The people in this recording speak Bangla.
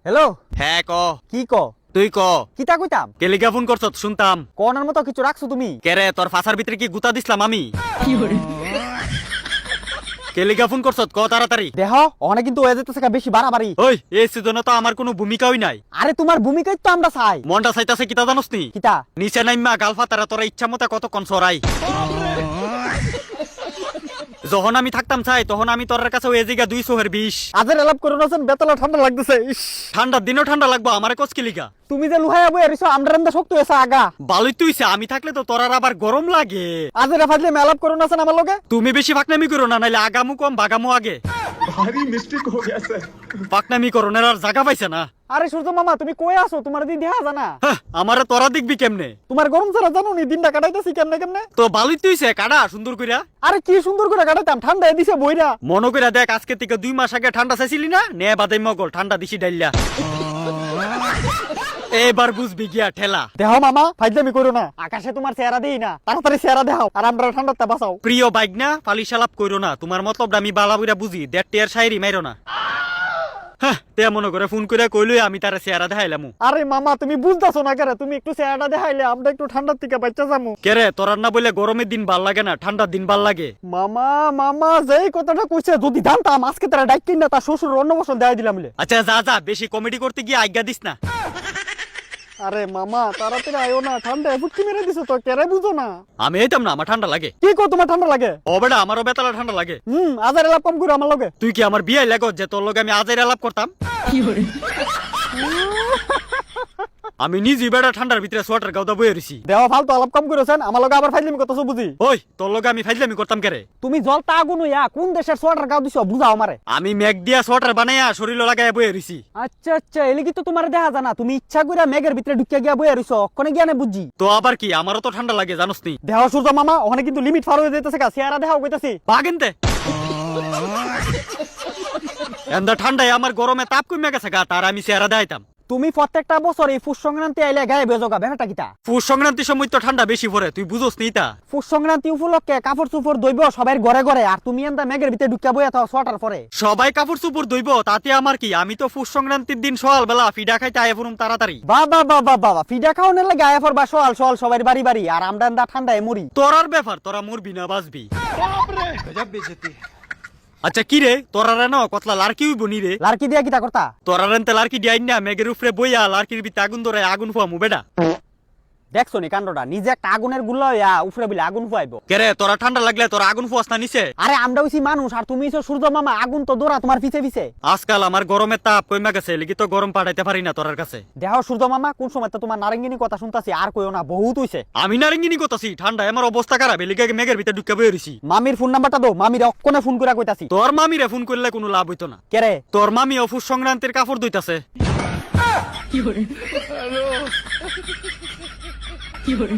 হ্যালো। হ্যাঁ ক। কি ক? তুই ক। কিতা কইতাম? কেলিকা ফোন করছ শুনতাম। কোনার মতো কিছু রাখছো তুমি? কেরে তোর ফাঁসার ভিতরে কি গুতা দিছিলাম আমি? কেলিকা ফোন করছ ক তাড়াতাড়ি। দেহ অনেক কিন্তু হয়ে যেতেছে বেশি বাড়াবাড়ি। ওই এই সিজনে তো আমার কোনো ভূমিকাই নাই। আরে তোমার ভূমিকাই তো আমরা চাই। মনটা চাইতাছে কিতা জানোস নি? কিতা? নিচে নাইমা গালফা তারা তোরা ইচ্ছা মতো কতক্ষণ সরাই। যখন আমি থাকতাম চাই তখন আমি তোর কাছে ওই জায়গা 220। আজের আলাপ করুন আছেন বেতলা ঠান্ডা লাগতেছে। ইস, ঠান্ডার দিনও ঠান্ডা লাগবো আমারে কচকিলিকা। তুমি যে লুহাইয়া বই এরিছো আমরার এমদা শক্ত হয়েছে আগা। ভালোই তুইছে আমি থাকলে তো তোর আবার গরম লাগে। আজের ফাজলে মেলাপ করুন আছেন আমার লগে। তুমি বেশি ফাকনামি করো না, নাইলে আগামু কম বাগামু আগে। भारी मिस्टेक हो गया सर। ফাকনামি করোনার আর জায়গা পাইছে না। আরে সূর্য মামা তুমি কই আছো? তোমার দিন দেখা জানা। হ্যাঁ, আমারে তোরা দেখবি কেমনে? তোমার গরম ছাড়া জানো নি দিনটা কাটাইতেছি কেমনে কেমনে। তো ভালোই তুইছে কাটা সুন্দর কইরা। আরে কি সুন্দর করে কাটাইতাম, ঠান্ডা দিছে বইরা। মনে কইরা দেখ আজকে থেকে 2 মাস আগে ঠান্ডা চাইছিলি না, নে বাদাই মগল ঠান্ডা দিছি ডাইলা। এবার বুঝবি গিয়া ঠেলা। দেহ মামা ফাইজলামি করো না, আকাশে তোমার চেহারা দেই না, তাড়াতাড়ি চেহারা দেখাও আর আমরা ঠান্ডাটা বাঁচাও। প্রিয় বাইক না ফালিশালাপ কইরো না, তোমার মতলবটা আমি বালা বুইরা বুঝি, দেড় শায়রি মাইরো না। হ্যাঁ তে মনে করে ফোন করে কইলই আমি তারে চেহারা দেখাইলাম। আরে মামা তুমি বুঝতাছো না কেরে? তুমি একটু চেহারাটা দেখাইলে আমরা একটু ঠান্ডার থেকে বাচ্চা যাবো। কেরে তোরার না বলে গরমের দিন ভাল লাগে না, ঠান্ডার দিন ভাল লাগে। মামা মামা যেই কথাটা কইছে যদি জানতাম আজকে তারা ডাইকিন না তার শ্বশুর অন্নবসন দেখাই দিলাম বলে। আচ্ছা যা যা, বেশি কমেডি করতে গিয়ে আজ্ঞা দিস না। আরে মামা তাড়াতাড়ি আয়ো না, ঠান্ডা ফুটকি মেরে দিছো তো, কেরে বুঝো না? আমি এইতাম না, আমার ঠান্ডা লাগে। কি কো তোমার ঠান্ডা লাগে? ও বেটা আমারও বেতালা ঠান্ডা লাগে। আজার এলাপ কম করে আমার লগে। তুই কি আমার বিয়ে লাগো যে তোর লগে আমি আজের আলাপ করতাম? আমি নিজে বেড়া ঠান্ডার ভিতরে সোয়েটার গাউদা বয়ে রইছি। দেওয়া ফালতু আলাপ কম করেছেন, আমার লগে আবার ফাইজলামি করতেছো বুঝি। ওই তোর লগে আমি ফাইজলামি করতাম কেরে? তুমি জলতা আগুন হইয়া কোন দেশের সোয়েটার গাও দিছো বুঝাও আমারে। আমি মেঘ দিয়া সোয়েটার বানাইয়া শরীর লাগাইয়া বয়ে রইছি। আচ্ছা আচ্ছা এলিগি তো তোমার দেখা জানা, তুমি ইচ্ছা করে মেঘের ভিতরে ঢুকিয়া গিয়া বইয়া রইছো, কোনে জ্ঞানে বুঝি। তো আবার কি আমারও তো ঠান্ডা লাগে জানোস নি? দেহ সূর্য মামা ওখানে কিন্তু লিমিট পার হয়ে যাইতেছে, চেহারা দেখাও কইতাছি। বাগেনতে এন্দা ঠান্ডায় আমার গরমে তাপ কমে গেছে গা, তার আমি চেহারা দেখাইতাম। তুমি প্রত্যেকটা বছর এই পুষ সংক্রান্তি আইলে গায়ে বেজোগা ব্যাপারটা কিতা? পুষ সংক্রান্তির সময় তো ঠান্ডা বেশি পড়ে, তুই বুঝোস নি তা? পুষ সংক্রান্তি উপলক্ষে কাপড় চোপড় দইব সবাই ঘরে ঘরে, আর তুমি এন্দা মেঘের ভিতরে ঢুকিয়া বইয়া থাও সোয়াটার পরে। সবাই কাপড় চোপড় দইব তাতে আমার কি? আমি তো পুষ সংক্রান্তির দিন সকাল বেলা ফিডা খাইতে আয় পড়ুম তাড়াতাড়ি। বাবা বাবা বাবা ফিডা খাও নেলে গায়ে পড়বা সল সল সবাই বাড়ি বাড়ি, আর আমরা এন্দা ঠান্ডায় মরি। তোরার ব্যাপার, তোরা মরবি না বাঁচবি। আচ্ছা কি রে তোরারে না কতলা লারকি হইব নি রে? লারকি দিয়া কিতা করতা? তোরারেন তে লারকি দিয়াই না মেঘের উপরে বইয়া লারকির ভিতরে আগুন ধরে আগুন ফুয়ামু বেটা। দেখছো নি কাণ্ডটা, নিজে একটা আগুনের গুল্লা হইয়া উপরে বলে আগুন ফুয়াইবো। কেরে তোরা ঠান্ডা লাগলে তোরা আগুন ফুয়াস না নিচে? আরে আমরা হইছি মানুষ আর তুমি হইছো সূর্য মামা, আগুন তো দৌড়া তোমার পিছে পিছে। আজকাল আমার গরমের তাপ কইমা গেছে, লিখি তো গরম পাঠাইতে পারি না তোরার কাছে। দেহ সূর্য মামা কোন সময় তো তোমার নারেঙ্গিনী কথা শুনতাছি, আর কইও না বহুত হইছে। আমি নারেঙ্গিনি করতাছি, ঠান্ডায় আমার অবস্থা খারাপ, এলিগে মেঘের ভিতরে ঢুকে বই রইছি। মামির ফোন নাম্বারটা দাও, মামির অক্ষণে ফোন করে কইতাছি। তোর মামিরে ফোন করলে কোনো লাভ হইতো না। কেরে? তোর মামি অফুস সংক্রান্তির কাপড় ধুইতাছে। কি করে